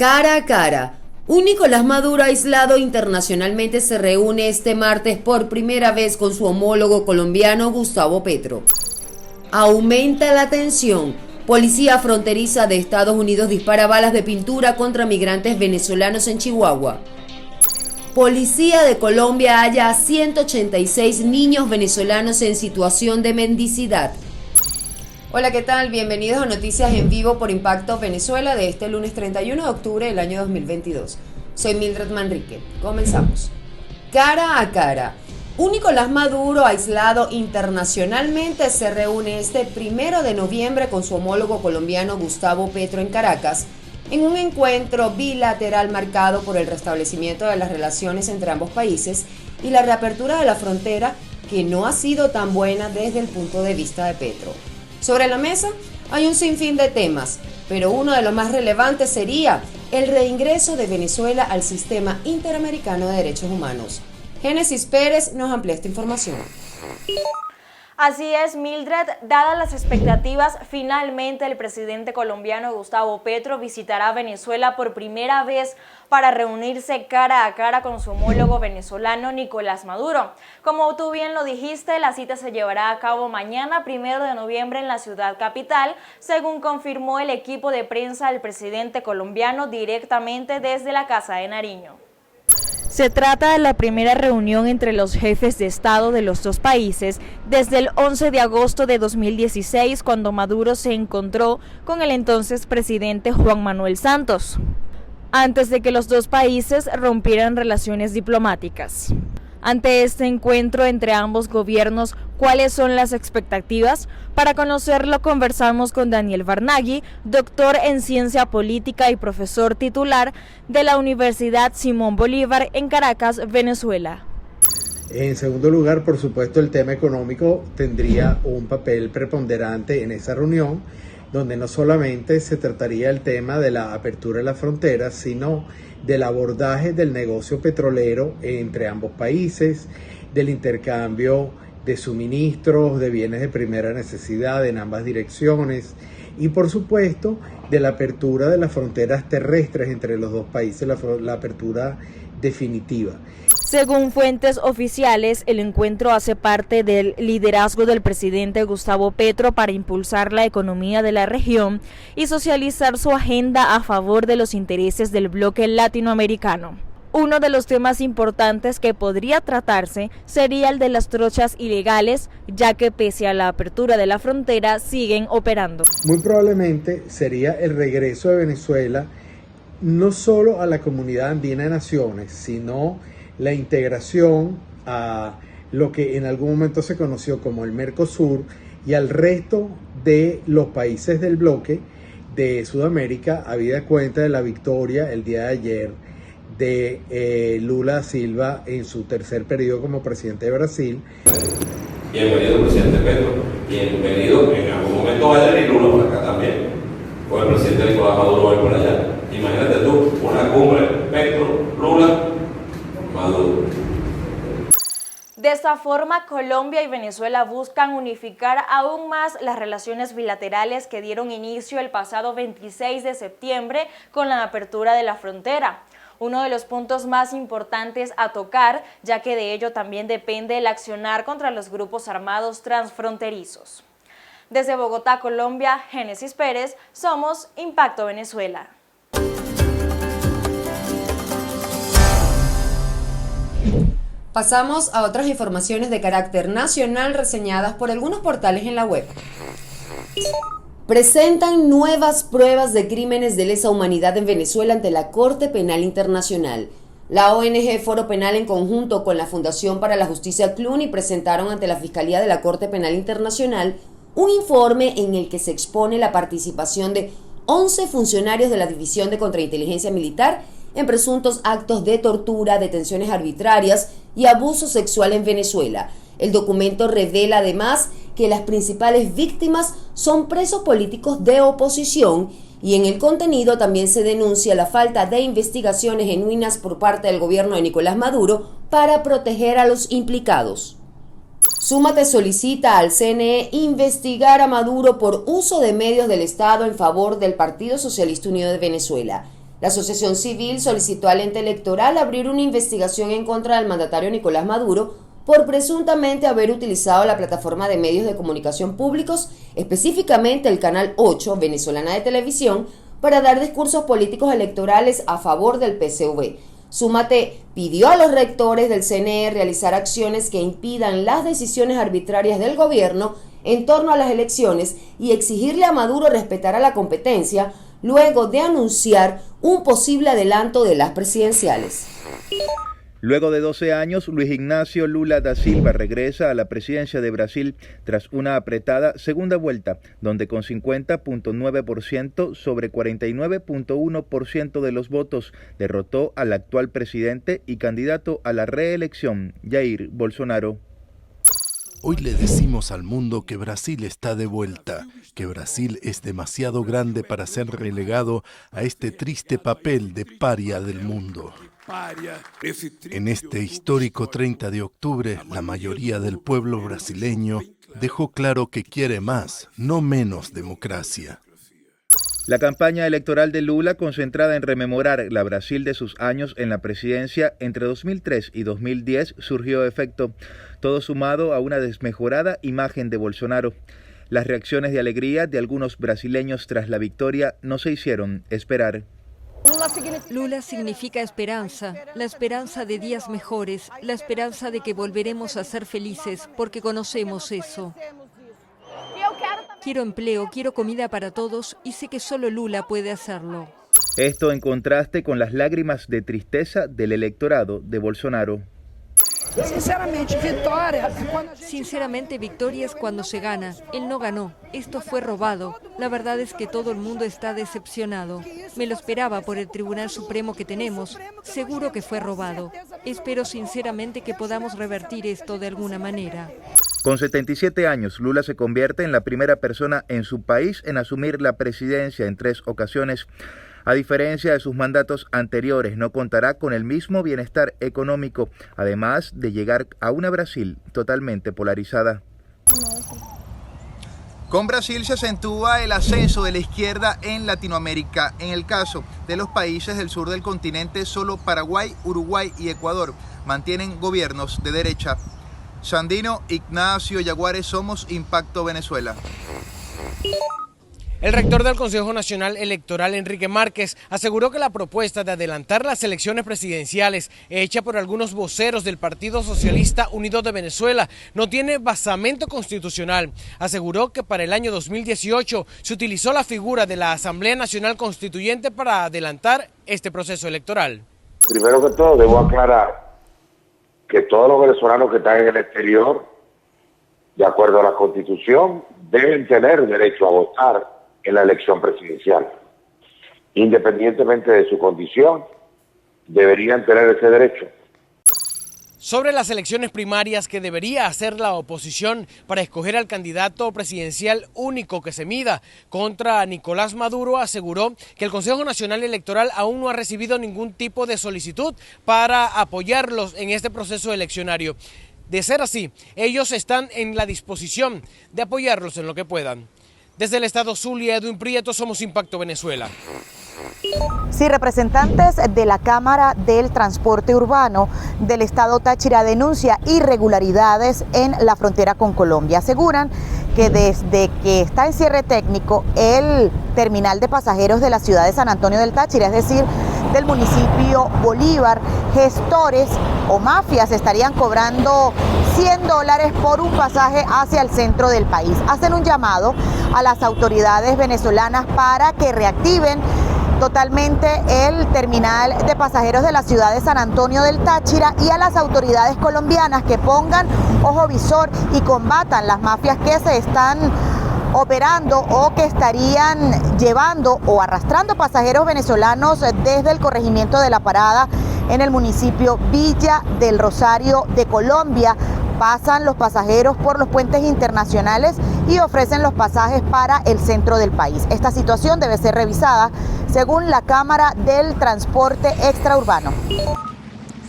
Cara a cara. Un Nicolás Maduro aislado internacionalmente se reúne este martes por primera vez con su homólogo colombiano Gustavo Petro. Aumenta la tensión. Policía fronteriza de Estados Unidos dispara balas de pintura contra migrantes venezolanos en Chihuahua. Policía de Colombia halla a 186 niños venezolanos en situación de mendicidad. Hola, ¿qué tal? Bienvenidos a Noticias en Vivo por Impacto Venezuela de este lunes 31 de octubre del año 2022. Soy Mildred Manrique. Comenzamos. Cara a cara. Un Nicolás Maduro aislado internacionalmente se reúne este 1 de noviembre con su homólogo colombiano Gustavo Petro en Caracas, en un encuentro bilateral marcado por el restablecimiento de las relaciones entre ambos países y la reapertura de la frontera, que no ha sido tan buena desde el punto de vista de Petro. Sobre la mesa hay un sinfín de temas, pero uno de los más relevantes sería el reingreso de Venezuela al sistema interamericano de derechos humanos. Génesis Pérez nos amplía esta información. Así es, Mildred. Dadas las expectativas, finalmente el presidente colombiano Gustavo Petro visitará Venezuela por primera vez para reunirse cara a cara con su homólogo venezolano Nicolás Maduro. Como tú bien lo dijiste, la cita se llevará a cabo mañana, 1 de noviembre, en la ciudad capital, según confirmó el equipo de prensa del presidente colombiano directamente desde la Casa de Nariño. Se trata de la primera reunión entre los jefes de Estado de los dos países desde el 11 de agosto de 2016, cuando Maduro se encontró con el entonces presidente Juan Manuel Santos, antes de que los dos países rompieran relaciones diplomáticas. Ante este encuentro entre ambos gobiernos, ¿cuáles son las expectativas? Para conocerlo, conversamos con Daniel Barnaghi, doctor en Ciencia Política y profesor titular de la Universidad Simón Bolívar en Caracas, Venezuela. En segundo lugar, por supuesto, el tema económico tendría un papel preponderante en esa reunión, donde no solamente se trataría el tema de la apertura de las fronteras, sino del abordaje del negocio petrolero entre ambos países, del intercambio de suministros, de bienes de primera necesidad en ambas direcciones y, por supuesto, de la apertura de las fronteras terrestres entre los dos países, la apertura definitiva. Según fuentes oficiales, el encuentro hace parte del liderazgo del presidente Gustavo Petro para impulsar la economía de la región y socializar su agenda a favor de los intereses del bloque latinoamericano. Uno de los temas importantes que podría tratarse sería el de las trochas ilegales, ya que pese a la apertura de la frontera siguen operando. Muy probablemente sería el regreso de Venezuela no solo a la Comunidad Andina de Naciones, sino la integración a lo que en algún momento se conoció como el Mercosur y al resto de los países del bloque de Sudamérica, habida cuenta de la victoria el día de ayer de Lula da Silva en su tercer periodo como presidente de Brasil. Bienvenido, presidente Petro. Bienvenido. En algún momento va a venir Lula por acá también. Con el presidente Nicolás Maduro hoy por allá. Imagínate tú, una cumbre, Petro, Lula, Maduro. De esta forma, Colombia y Venezuela buscan unificar aún más las relaciones bilaterales que dieron inicio el pasado 26 de septiembre con la apertura de la frontera. Uno de los puntos más importantes a tocar, ya que de ello también depende el accionar contra los grupos armados transfronterizos. Desde Bogotá, Colombia, Génesis Pérez, somos Impacto Venezuela. Pasamos a otras informaciones de carácter nacional reseñadas por algunos portales en la web. Presentan nuevas pruebas de crímenes de lesa humanidad en Venezuela ante la Corte Penal Internacional. La ONG Foro Penal, en conjunto con la Fundación para la Justicia CLUNY, presentaron ante la Fiscalía de la Corte Penal Internacional un informe en el que se expone la participación de 11 funcionarios de la División de Contrainteligencia Militar en presuntos actos de tortura, detenciones arbitrarias y abuso sexual en Venezuela. El documento revela además que las principales víctimas son presos políticos de oposición, y en el contenido también se denuncia la falta de investigaciones genuinas por parte del gobierno de Nicolás Maduro para proteger a los implicados. Súmate solicita al CNE investigar a Maduro por uso de medios del Estado en favor del Partido Socialista Unido de Venezuela. La asociación civil solicitó al ente electoral abrir una investigación en contra del mandatario Nicolás Maduro por presuntamente haber utilizado la plataforma de medios de comunicación públicos, específicamente el Canal 8 venezolana de televisión, para dar discursos políticos electorales a favor del PCV. Súmate pidió a los rectores del CNE realizar acciones que impidan las decisiones arbitrarias del gobierno en torno a las elecciones y exigirle a Maduro respetar a la competencia luego de anunciar un posible adelanto de las presidenciales. Luego de 12 años, Luis Ignacio Lula da Silva regresa a la presidencia de Brasil tras una apretada segunda vuelta, donde con 50.9% sobre 49.1% de los votos derrotó al actual presidente y candidato a la reelección, Jair Bolsonaro. Hoy le decimos al mundo que Brasil está de vuelta, que Brasil es demasiado grande para ser relegado a este triste papel de paria del mundo. En este histórico 30 de octubre, la mayoría del pueblo brasileño dejó claro que quiere más, no menos democracia. La campaña electoral de Lula, concentrada en rememorar la Brasil de sus años en la presidencia entre 2003 y 2010, surgió efecto, todo sumado a una desmejorada imagen de Bolsonaro. Las reacciones de alegría de algunos brasileños tras la victoria no se hicieron esperar. Lula significa esperanza, la esperanza de días mejores, la esperanza de que volveremos a ser felices, porque conocemos eso. Quiero empleo, quiero comida para todos y sé que solo Lula puede hacerlo. Esto en contraste con las lágrimas de tristeza del electorado de Bolsonaro. Sinceramente, victoria es cuando se gana. Él no ganó. Esto fue robado. La verdad es que todo el mundo está decepcionado. Me lo esperaba por el Tribunal Supremo que tenemos. Seguro que fue robado. Espero sinceramente que podamos revertir esto de alguna manera. Con 77 años, Lula se convierte en la primera persona en su país en asumir la presidencia en 3 ocasiones. A diferencia de sus mandatos anteriores, no contará con el mismo bienestar económico, además de llegar a una Brasil totalmente polarizada. Con Brasil se acentúa el ascenso de la izquierda en Latinoamérica. En el caso de los países del sur del continente, solo Paraguay, Uruguay y Ecuador mantienen gobiernos de derecha. Sandino Ignacio Yaguares, Somos Impacto Venezuela. El rector del Consejo Nacional Electoral, Enrique Márquez, aseguró que la propuesta de adelantar las elecciones presidenciales hecha por algunos voceros del Partido Socialista Unido de Venezuela no tiene basamento constitucional. Aseguró que para el año 2018 se utilizó la figura de la Asamblea Nacional Constituyente para adelantar este proceso electoral. Primero que todo, debo aclarar que todos los venezolanos que están en el exterior, de acuerdo a la Constitución, deben tener derecho a votar en la elección presidencial. Independientemente de su condición, deberían tener ese derecho. Sobre las elecciones primarias que debería hacer la oposición para escoger al candidato presidencial único que se mida contra Nicolás Maduro, aseguró que el Consejo Nacional Electoral aún no ha recibido ningún tipo de solicitud para apoyarlos en este proceso eleccionario. De ser así, ellos están en la disposición de apoyarlos en lo que puedan. Desde el estado Zulia, Edwin Prieto, Somos Impacto Venezuela. Sí, representantes de la Cámara del Transporte Urbano del estado Táchira denuncia irregularidades en la frontera con Colombia. Aseguran que desde que está en cierre técnico el terminal de pasajeros de la ciudad de San Antonio del Táchira, es decir, del municipio Bolívar, gestores o mafias estarían cobrando $100 por un pasaje hacia el centro del país. Hacen un llamado a las autoridades venezolanas para que reactiven totalmente el terminal de pasajeros de la ciudad de San Antonio del Táchira y a las autoridades colombianas que pongan ojo visor y combatan las mafias que se están operando o que estarían llevando o arrastrando pasajeros venezolanos desde el corregimiento de La Parada en el municipio Villa del Rosario de Colombia. Pasan los pasajeros por los puentes internacionales y ofrecen los pasajes para el centro del país. Esta situación debe ser revisada según la Cámara del Transporte Extraurbano.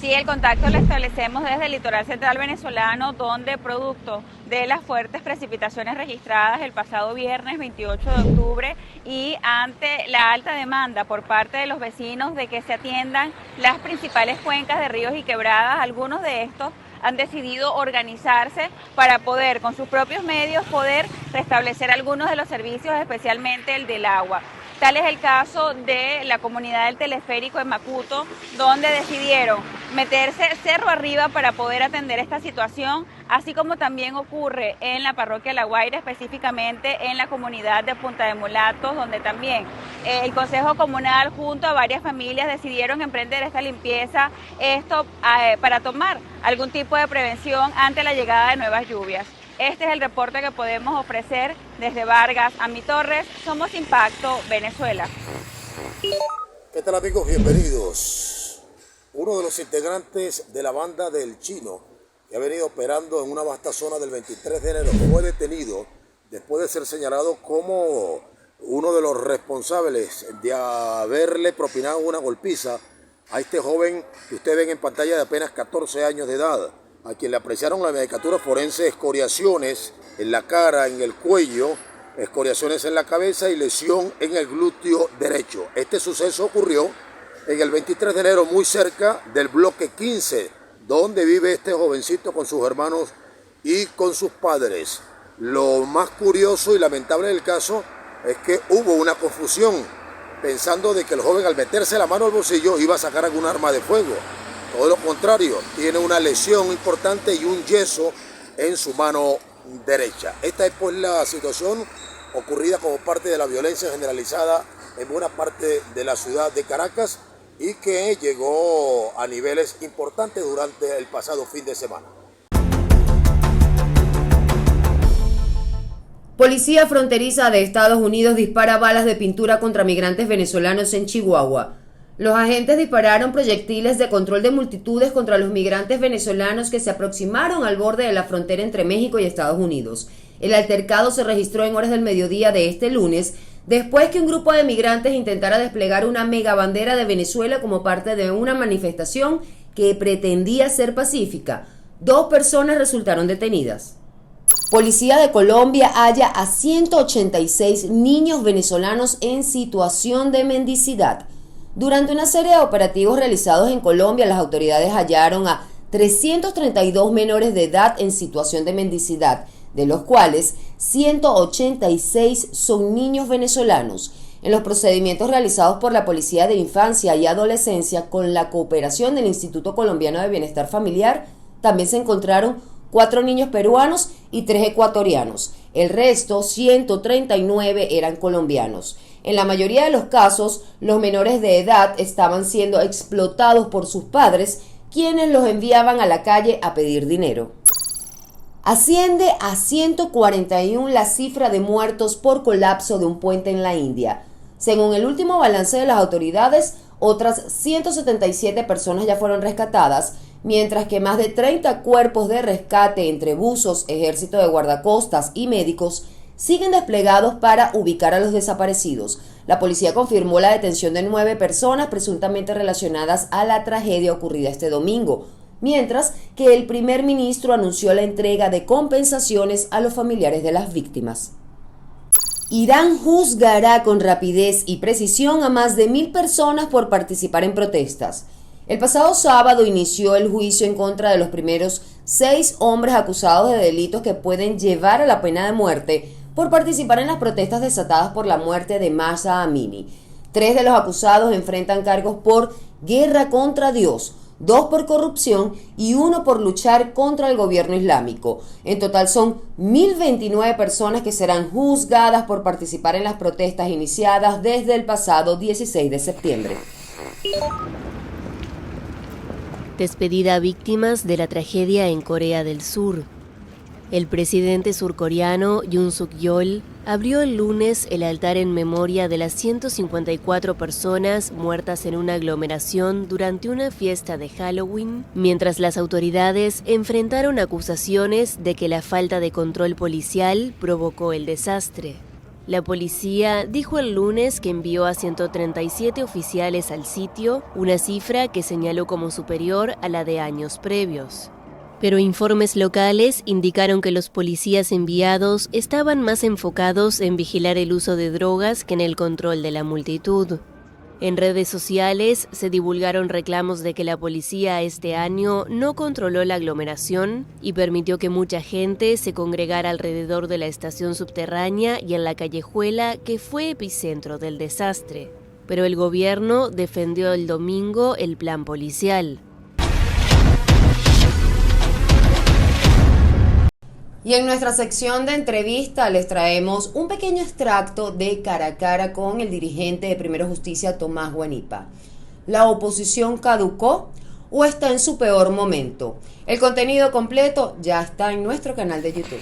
Sí, el contacto lo establecemos desde el litoral central venezolano, donde producto de las fuertes precipitaciones registradas el pasado viernes 28 de octubre y ante la alta demanda por parte de los vecinos de que se atiendan las principales cuencas de ríos y quebradas, algunos de estos han decidido organizarse para poder, con sus propios medios, poder restablecer algunos de los servicios, especialmente el del agua. Tal es el caso de la comunidad del Teleférico en Macuto, donde decidieron meterse cerro arriba para poder atender esta situación, así como también ocurre en la parroquia La Guaira, específicamente en la comunidad de Punta de Mulatos, donde también el Consejo Comunal junto a varias familias decidieron emprender esta limpieza, esto para tomar algún tipo de prevención ante la llegada de nuevas lluvias. Este es el reporte que podemos ofrecer desde Vargas a Mi Torres. Somos Impacto Venezuela. ¿Qué tal, amigos? Bienvenidos. Uno de los integrantes de la banda del Chino, que ha venido operando en una vasta zona del 23 de enero, fue detenido después de ser señalado como uno de los responsables de haberle propinado una golpiza a este joven que ustedes ven en pantalla de apenas 14 años de edad, a quien le apreciaron la medicatura forense escoriaciones en la cara, en el cuello, escoriaciones en la cabeza y lesión en el glúteo derecho. Este suceso ocurrió en el 23 de enero, muy cerca del bloque 15, donde vive este jovencito con sus hermanos y con sus padres. Lo más curioso y lamentable del caso es que hubo una confusión, pensando de que el joven, al meterse la mano al bolsillo, iba a sacar algún arma de fuego. Todo lo contrario, tiene una lesión importante y un yeso en su mano derecha. Esta es pues la situación ocurrida como parte de la violencia generalizada en buena parte de la ciudad de Caracas y que llegó a niveles importantes durante el pasado fin de semana. Policía fronteriza de Estados Unidos dispara balas de pintura contra migrantes venezolanos en Chihuahua. Los agentes dispararon proyectiles de control de multitudes contra los migrantes venezolanos que se aproximaron al borde de la frontera entre México y Estados Unidos. El altercado se registró en horas del mediodía de este lunes, después que un grupo de migrantes intentara desplegar una megabandera de Venezuela como parte de una manifestación que pretendía ser pacífica. 2 personas resultaron detenidas. Policía de Colombia halla a 186 niños venezolanos en situación de mendicidad. Durante una serie de operativos realizados en Colombia, las autoridades hallaron a 332 menores de edad en situación de mendicidad, de los cuales 186 son niños venezolanos. En los procedimientos realizados por la Policía de Infancia y Adolescencia con la cooperación del Instituto Colombiano de Bienestar Familiar, también se encontraron 4 niños peruanos y 3 ecuatorianos. El resto, 139, eran colombianos. En la mayoría de los casos, los menores de edad estaban siendo explotados por sus padres, quienes los enviaban a la calle a pedir dinero. Asciende a 141 la cifra de muertos por colapso de un puente en la India. Según el último balance de las autoridades, otras 177 personas ya fueron rescatadas, mientras que más de 30 cuerpos de rescate entre buzos, ejército de guardacostas y médicos siguen desplegados para ubicar a los desaparecidos. La policía confirmó la detención de 9 personas presuntamente relacionadas a la tragedia ocurrida este domingo, mientras que el primer ministro anunció la entrega de compensaciones a los familiares de las víctimas. Irán juzgará con rapidez y precisión a más de 1.000 personas por participar en protestas. El pasado sábado inició el juicio en contra de los primeros 6 hombres acusados de delitos que pueden llevar a la pena de muerte por participar en las protestas desatadas por la muerte de Mahsa Amini. 3 de los acusados enfrentan cargos por guerra contra Dios, 2 por corrupción y 1 por luchar contra el gobierno islámico. En total son 1.029 personas que serán juzgadas por participar en las protestas iniciadas desde el pasado 16 de septiembre. Despedida a víctimas de la tragedia en Corea del Sur. El presidente surcoreano Yoon Suk-yeol abrió el lunes el altar en memoria de las 154 personas muertas en una aglomeración durante una fiesta de Halloween, mientras las autoridades enfrentaron acusaciones de que la falta de control policial provocó el desastre. La policía dijo el lunes que envió a 137 oficiales al sitio, una cifra que señaló como superior a la de años previos. Pero informes locales indicaron que los policías enviados estaban más enfocados en vigilar el uso de drogas que en el control de la multitud. En redes sociales se divulgaron reclamos de que la policía este año no controló la aglomeración y permitió que mucha gente se congregara alrededor de la estación subterránea y en la callejuela que fue epicentro del desastre. Pero el gobierno defendió el domingo el plan policial. Y en nuestra sección de entrevista les traemos un pequeño extracto de Cara a Cara con el dirigente de Primero Justicia, Tomás Guanipa. ¿La oposición caducó o está en su peor momento? El contenido completo ya está en nuestro canal de YouTube.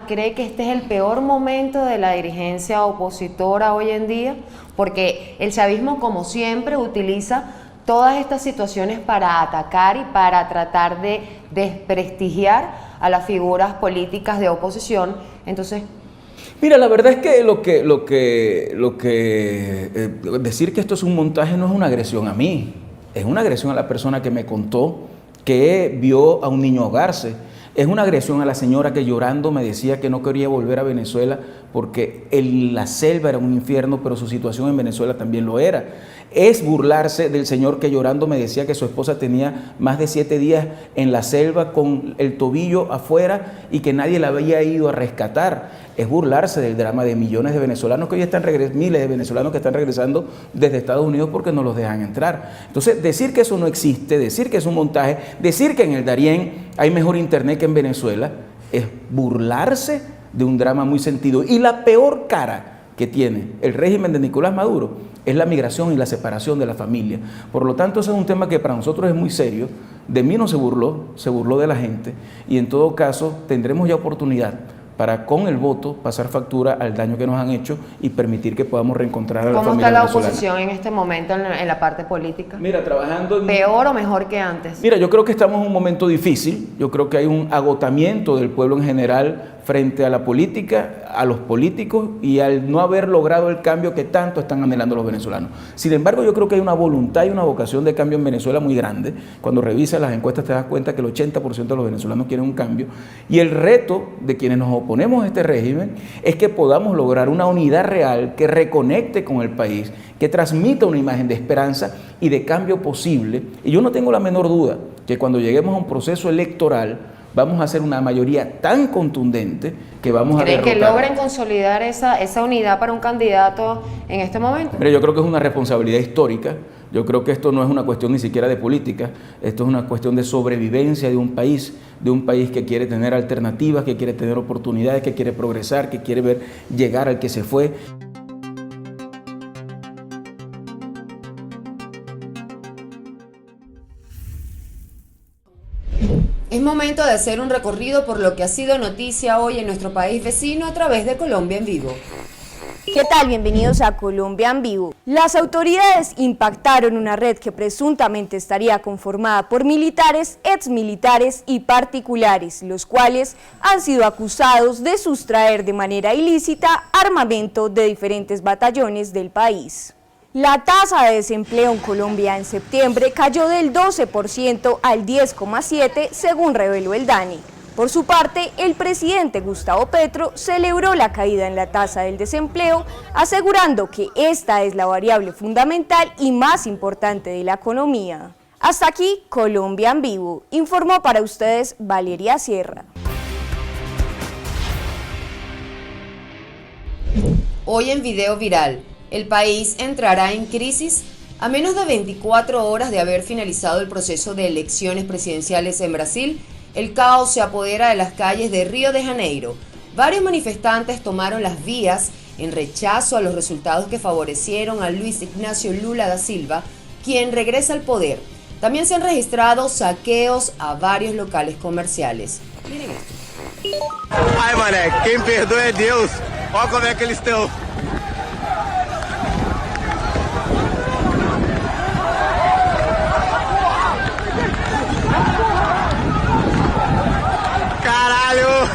¿Cree que este es el peor momento de la dirigencia opositora hoy en día? Porque el chavismo, como siempre, utiliza todas estas situaciones para atacar y para tratar de desprestigiar a las figuras políticas de oposición. Entonces, mira, la verdad es que decir que esto es un montaje no es una agresión a mí, es una agresión a la persona que me contó que vio a un niño ahogarse. Es una agresión a la señora que llorando me decía que no quería volver a Venezuela porque la selva era un infierno, pero su situación en Venezuela también lo era. Es burlarse del señor que llorando me decía que su esposa tenía más de 7 días en la selva con el tobillo afuera y que nadie la había ido a rescatar. Es burlarse del drama de millones de venezolanos que hoy están miles de venezolanos que están regresando desde Estados Unidos porque no los dejan entrar. Entonces, decir que eso no existe, decir que es un montaje, decir que en el Darién hay mejor internet que en Venezuela, es burlarse de un drama muy sentido. Y la peor cara que tiene el régimen de Nicolás Maduro es la migración y la separación de la familia. Por lo tanto, ese es un tema que para nosotros es muy serio. De mí no se burló de la gente, y en todo caso tendremos ya oportunidad para con el voto pasar factura al daño que nos han hecho y permitir que podamos reencontrar a la familia venezolana. ¿Cómo está la oposición en este momento en la parte política? Mira, trabajando ¿peor o mejor que antes? Mira, yo creo que estamos en un momento difícil. Yo creo que hay un agotamiento del pueblo en general frente a la política, a los políticos y al no haber logrado el cambio que tanto están anhelando los venezolanos. Sin embargo, yo creo que hay una voluntad y una vocación de cambio en Venezuela muy grande. Cuando revisas las encuestas te das cuenta que el 80% de los venezolanos quieren un cambio, y el reto de quienes nos oponemos a este régimen es que podamos lograr una unidad real que reconecte con el país, que transmita una imagen de esperanza y de cambio posible. Y yo no tengo la menor duda que cuando lleguemos a un proceso electoral vamos a hacer una mayoría tan contundente que vamos a derrotar. ¿Creen que logren consolidar esa unidad para un candidato en este momento? Mira, yo creo que es una responsabilidad histórica. Yo creo que esto no es una cuestión ni siquiera de política, esto es una cuestión de sobrevivencia de un país que quiere tener alternativas, que quiere tener oportunidades, que quiere progresar, que quiere ver llegar al que se fue. Es momento de hacer un recorrido por lo que ha sido noticia hoy en nuestro país vecino a través de Colombia en Vivo. ¿Qué tal? Bienvenidos a Colombia en Vivo. Las autoridades impactaron una red que presuntamente estaría conformada por militares, exmilitares y particulares, los cuales han sido acusados de sustraer de manera ilícita armamento de diferentes batallones del país. La tasa de desempleo en Colombia en septiembre cayó del 12% al 10,7%, según reveló el DANE. Por su parte, el presidente Gustavo Petro celebró la caída en la tasa del desempleo, asegurando que esta es la variable fundamental y más importante de la economía. Hasta aquí, Colombia en Vivo. Informó para ustedes Valeria Sierra. Hoy en Video Viral, el país entrará en crisis a menos de 24 horas de haber finalizado el proceso de elecciones presidenciales en Brasil. El caos se apodera de las calles de Río de Janeiro. Varios manifestantes tomaron las vías en rechazo a los resultados que favorecieron a Luiz Ignacio Lula da Silva, quien regresa al poder. También se han registrado saqueos a varios locales comerciales. Miren esto. Ai, mané, quem perdoa é Deus. Olha como é que eles estão. Caralho!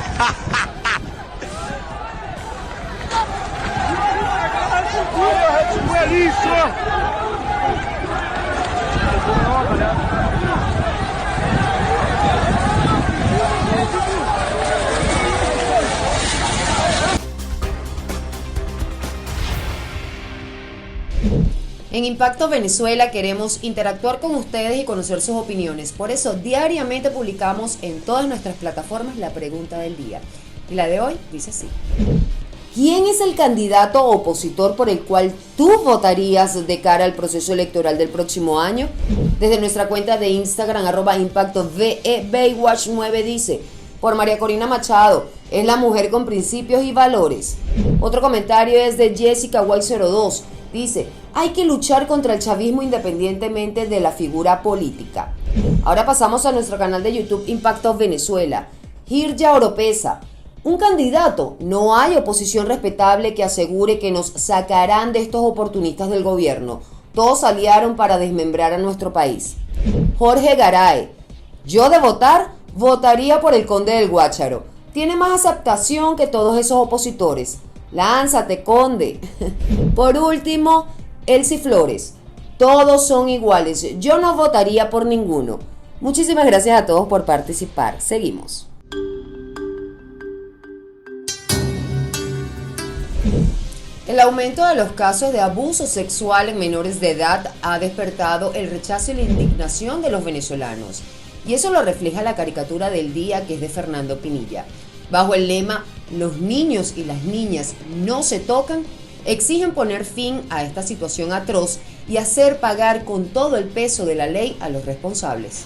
En Impacto Venezuela queremos interactuar con ustedes y conocer sus opiniones. Por eso diariamente publicamos en todas nuestras plataformas la pregunta del día. Y la de hoy dice así: ¿quién es el candidato opositor por el cual tú votarías de cara al proceso electoral del próximo año? Desde nuestra cuenta de Instagram, @ImpactoVE, Baywatch9 dice: por María Corina Machado, es la mujer con principios y valores. Otro comentario es de Jessica White02, dice: hay que luchar contra el chavismo independientemente de la figura política. Ahora pasamos a nuestro canal de YouTube Impacto Venezuela. Hirja Oropesa: un candidato, no hay oposición respetable que asegure que nos sacarán de estos oportunistas del gobierno. Todos aliaron para desmembrar a nuestro país. Jorge Garay: yo de votar, votaría por el Conde del Guácharo. Tiene más aceptación que todos esos opositores. Lánzate, Conde. Por último, Elsie Flores: todos son iguales, yo no votaría por ninguno. Muchísimas gracias a todos por participar. Seguimos. El aumento de los casos de abuso sexual en menores de edad ha despertado el rechazo y la indignación de los venezolanos. Y eso lo refleja la caricatura del día, que es de Fernando Pinilla. Bajo el lema "los niños y las niñas no se tocan", exigen poner fin a esta situación atroz y hacer pagar con todo el peso de la ley a los responsables.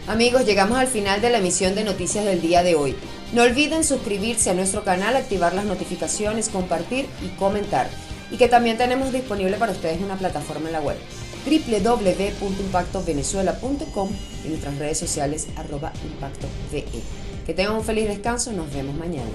Amigos, llegamos al final de la emisión de Noticias del día de hoy. No olviden suscribirse a nuestro canal, activar las notificaciones, compartir y comentar. Y que también tenemos disponible para ustedes una plataforma en la web, www.impactovenezuela.com, y nuestras redes sociales @ImpactoVE. Que tengan un feliz descanso, nos vemos mañana.